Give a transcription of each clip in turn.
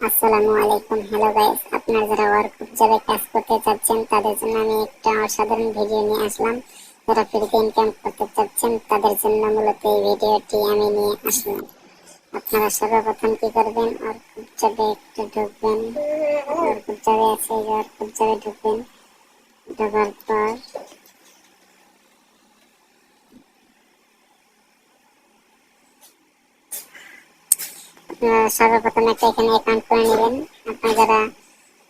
আসসালামু আলাইকুম। Hello guys, আপনারা যারা ওয়ার্ক জবে কাজ করতে চাচ্ছেন তাদের জন্য আমি একটা অসাধারণ ভিডিও নিয়ে আসলাম। যারা ফ্রিতে ইনকাম করতে চাচ্ছেন তাদের জন্য মূলত এই ভিডিওটি আমি নিয়ে আসলাম। আপনারা সর্বপ্রথম কি করবেন, ওয়ার্ক জবে একটু ঢুকবেন। ওয়ার্ক জবে আছে, ওয়ার্ক জবে ঢুকবেন। ঢোকার পর আপনারা সর্বপ্রথম একটা এখানে অ্যাকাউন্ট করে নেবেন। আপনারা যারা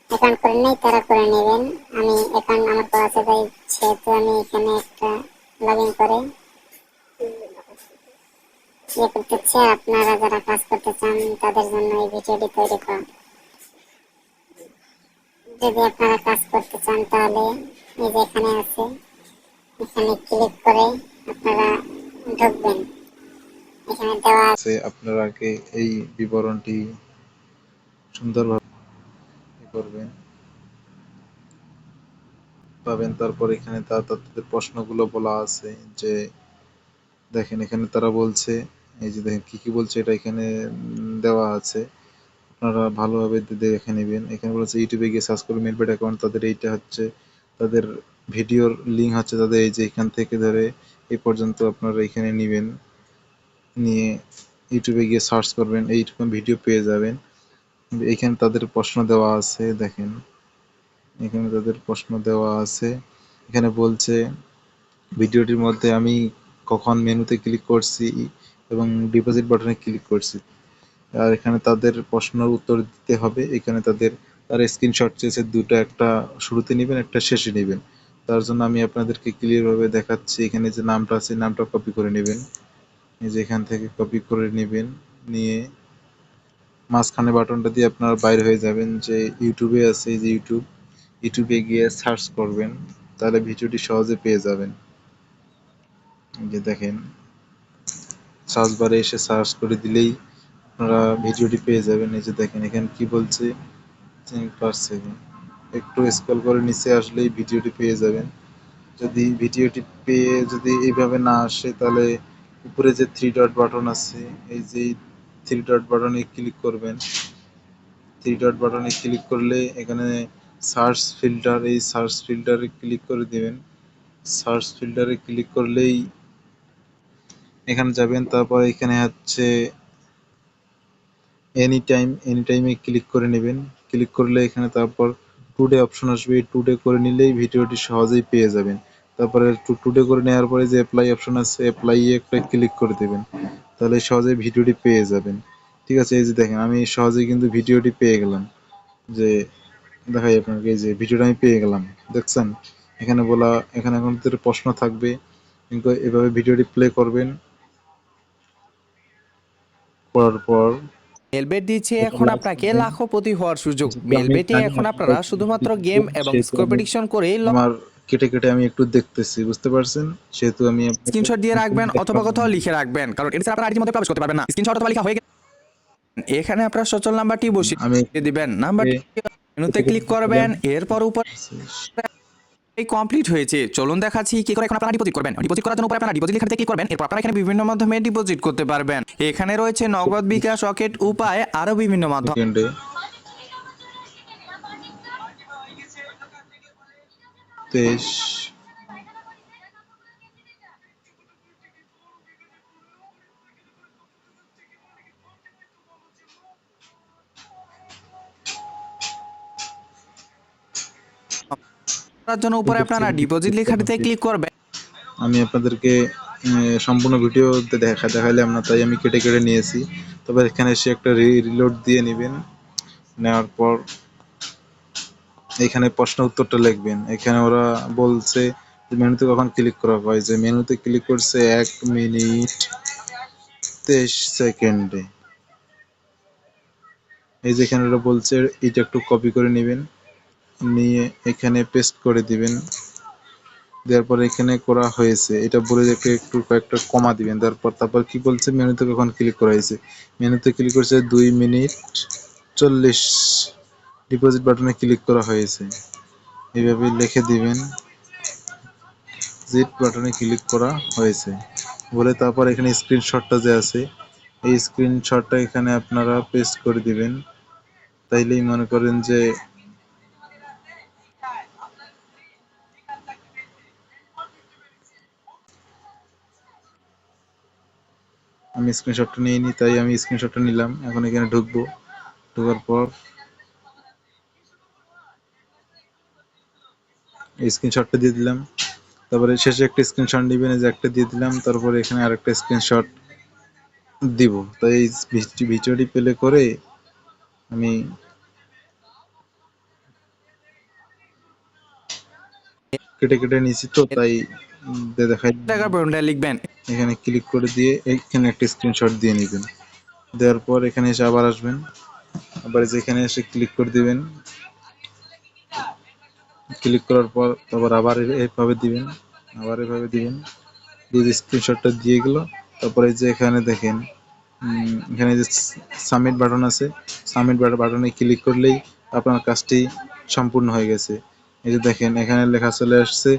অ্যাকাউন্ট করে নেই তারা করে নেবেন। আমি অ্যাকাউন্ট আমার করা আছে, তাই সেহেতু আমি এখানে একটা লগ ইন করে করতেছি। আপনারা যারা কাজ করতে চান তাদের জন্য এই ভিডিওটি তৈরি করা। যদি আপনারা কাজ করতে চান তাহলে এই যে এখানে আছে, এখানে ক্লিক করে আপনারা ঢুকবেন। এখানে দেওয়া আছে আপনারা আগে এই বিবরণটি সুন্দরভাবে করবেন পাবেন। তারপর এখানে তাদের প্রশ্নগুলো বলা আছে যে দেখেন এখানে তারা বলছে, এই যে দেখেন কি বলছে, এটা এখানে দেওয়া আছে, আপনারা ভালোভাবে দেখে নেবেন। এখানে বলেছে ইউটিউবে গিয়ে সার্চ করবেন মেলবেট অ্যাকাউন্ট, তাদের এইটা হচ্ছে তাদের ভিডিওর লিঙ্ক হচ্ছে তাদের এই যে এখান থেকে ধরে এই পর্যন্ত আপনারা এখানে নেবেন, নিয়ে ইউটিউবে গিয়ে সার্চ করবেন, এইরকম ভিডিও পেয়ে যাবেন। এখানে তাদের প্রশ্ন দেওয়া আছে, দেখেন এখানে তাদের প্রশ্ন দেওয়া আছে। এখানে বলছে ভিডিওটির মধ্যে আমি কখন মেনুতে ক্লিক করছি এবং ডিপোজিট বাটনে ক্লিক করছি, আর এখানে তাদের প্রশ্নের উত্তর দিতে হবে। এখানে তার স্ক্রিনশট চেয়েছে দুটো, একটা শুরুতে নেবেন একটা শেষে নেবেন। তার জন্য আমি আপনাদেরকে ক্লিয়ারভাবে দেখাচ্ছি। এখানে যে নামটা আছে নামটা কপি করে নেবেন, এই যে এখান থেকে কপি করে নেবেন, নিয়ে মাঝখানে বাটনটা দিয়ে আপনারা বাইরে হয়ে যাবেন। যে ইউটিউবে আছে, এই যে ইউটিউবে গিয়ে সার্চ করবেন, তাহলে ভিডিওটি সহজে পেয়ে যাবেন। এই যে দেখেন সার্চ বারে এসে সার্চ করে দিলেই আপনারা ভিডিওটি পেয়ে যাবেন। এই যে দেখেন এখানে কি বলছে 10%, একটু স্ক্রল করে নিচে আসলেই ভিডিওটি পেয়ে যাবেন। যদি ভিডিওটি পেয়ে যদি এইভাবে না আসে তাহলে উপরে যে থ্রি ডট বাটন আছে, এই যে থ্রি ডট বাটনে ক্লিক করবেন। থ্রি ডট বাটনে ক্লিক করলে এখানে সার্চ ফিল্টার, এই সার্চ ফিল্টারে ক্লিক করে দিবেন। সার্চ ফিল্টারে ক্লিক করলেই এখানে যাবেন। তারপর এখানে হচ্ছে এনি টাইমে ক্লিক করে নেবেন। ক্লিক করলে এখানে তারপর টুডে অপশন আসবে, এই টুডে করে নিলেই ভিডিওটি সহজেই পেয়ে যাবেন। তারপরে টুডে করে নেওয়ার পরে যে অ্যাপ্লাই অপশন আছে, অ্যাপ্লাই একটা ক্লিক করে দেবেন, তাহলে সহজেই ভিডিওটি পেয়ে যাবেন। ঠিক আছে, এই যে দেখেন আমি সহজেই কিন্তু ভিডিওটি পেয়ে গেলাম। যে দেখাই আপনাকে, এই যে ভিডিওটা আমি পেয়ে গেলাম, দেখছেন এখানে বলা, এখানে এখন প্রশ্ন থাকবে, কিন্তু এভাবে ভিডিওটি প্লে করবেন। করার পর মেলবেট দিচ্ছে এটা এখন লাইভ আপনাকে করবেন। লাখপতি হওয়ার সুযোগ। যেহেতু আমি মেলবেটে জানি এখন আপনারা আপনারা কি শুধুমাত্র গেম দিচ্ছেন, এবং সেহেতু স্কোর আমি প্রেডিকশন করেই আমার কেটে কেটে আমি একটু দেখতেছি, বুঝতে পারছেন, সেহেতু আমি আপনাকে স্ক্রিনশট দিয়ে রাখবেন অথবা দেখাবো কোথাও না। লিখে রাখবেন, কারণ এটা ছাড়া আপনারা আইডির মধ্যে প্রবেশ করতে পারবেন না। স্ক্রিনশট অথবা লেখা হয়ে গেলে এখানে আপনার সচল নাম্বারটি আমি বসিয়ে দিবেন। নাম্বারটি মেনুতে কেটে কেটে ক্লিক দিলাম। করবেন, এরপর উপরে এই কমপ্লিট হয়েছে। চলুন দেখাচ্ছি কি করে এখন আপনারা ডিপোজিট করবেন। ডিপোজিট করার জন্য উপরে আপনারা ডিপোজিট লেখাতে ক্লিক করবেন। এরপর আপনারা এখানে বিভিন্ন মাধ্যমে ডিপোজিট করতে পারবেন। এখানে রয়েছে নগদ, বিকাশ, রকেট, উপায়, আরো বিভিন্ন মাধ্যম। সেকেন্ডে 23 করার জন্য উপরে আপনারা ডিপোজিট লেখাটিতে ক্লিক করবেন। আমি আপনাদেরকে সম্পূর্ণ ভিডিও দেখাইলাম না, তাই আমি কেটে কেটে নিয়েছি। তবে এখানে এসে একটা রিলোড দিয়ে নেবেন। নেওয়ার পর এখানে প্রশ্ন উত্তরটা লিখবেন। এখানে ওরা বলছে মেনুতে কখন ক্লিক করা হয়, যে মেনুতে ক্লিক করছে 1 মিনিট 23 সেকেন্ডে। এই যেখানে ওরা বলছে এটা একটু কপি করে নেবেন, নিয়ে এখানে পেস্ট করে দিবেন। দেওয়ার পর এখানে করা হয়েছে এটা বলে রেখে একটু কয়েকটা কমা দিবেন। তারপর কি বলছে মেনুতে কখন ক্লিক করা হয়েছে, মেনুতে ক্লিক করছে 2 মিনিট 40, ডিপোজিট বাটনে ক্লিক করা হয়েছে, এইভাবে লিখে দিবেন জিট বাটনে ক্লিক করা হয়েছে বলে। তারপর এখানে স্ক্রিনশটটা যে আছে, এই স্ক্রিনশটটা এখানে আপনারা পেস্ট করে দিবেন। তাইলেই মনে করেন যে আমি স্ক্রিনশটটা নিয়ে নিই, তাই আমি স্ক্রিনশটটা নিলাম। এখন এখানে ঢুকবো, ঢোকার পর এই স্ক্রিনশটটা দিয়ে দিলাম। তারপরে শেষে একটা স্ক্রিনশট নেবেন, এই যে একটা দিয়ে দিলাম। তারপরে এখানে আরেকটা স্ক্রিনশট দিব। তো এই ভিডিওটি প্লে করে আমি কেটে কেটে নিয়েছি, তো তাই দেখাই। টাকা পয়েন্টটা লিখবেন। এখানে ক্লিক করে দিয়ে এখানে একটা স্ক্রিনশট দিয়ে নেবেন। দেওয়ার পর এখানে এসে আবার আসবেন, আবার যেখানে এসে ক্লিক করে দিবেন। ক্লিক করার পর তারপর আবার এইভাবে দিবেন, আবার এভাবে দিবেন, দিয়ে স্ক্রিনশটটা দিয়ে গেল। তারপরে যে এখানে দেখেন এখানে যে সাবমিট বাটন আছে, সাবমিট বাটনে ক্লিক করলেই আপনার কাজটি সম্পূর্ণ হয়ে গেছে। এই যে দেখেন এখানে লেখা চলে আসছে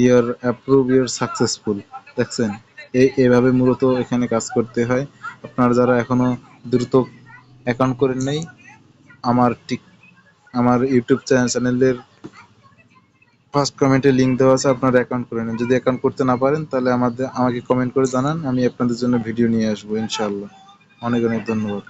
ইওর অ্যাপ্রুভ ইওর সাকসেসফুল। দেখছেন, এইভাবে মূলত এখানে কাজ করতে হয়। আপনারা যারা এখনো দ্রুত অ্যাকাউন্ট করেন নাই, আমার ইউটিউব চ্যানেলের ফার্স্ট কমেন্টে লিঙ্ক দেওয়া আছে, আপনারা অ্যাকাউন্ট করে নেন। যদি অ্যাকাউন্ট করতে না পারেন তাহলে আমাকে কমেন্ট করে জানান, আমি আপনাদের জন্য ভিডিও নিয়ে আসবো ইনশাআল্লাহ। অনেক অনেক ধন্যবাদ।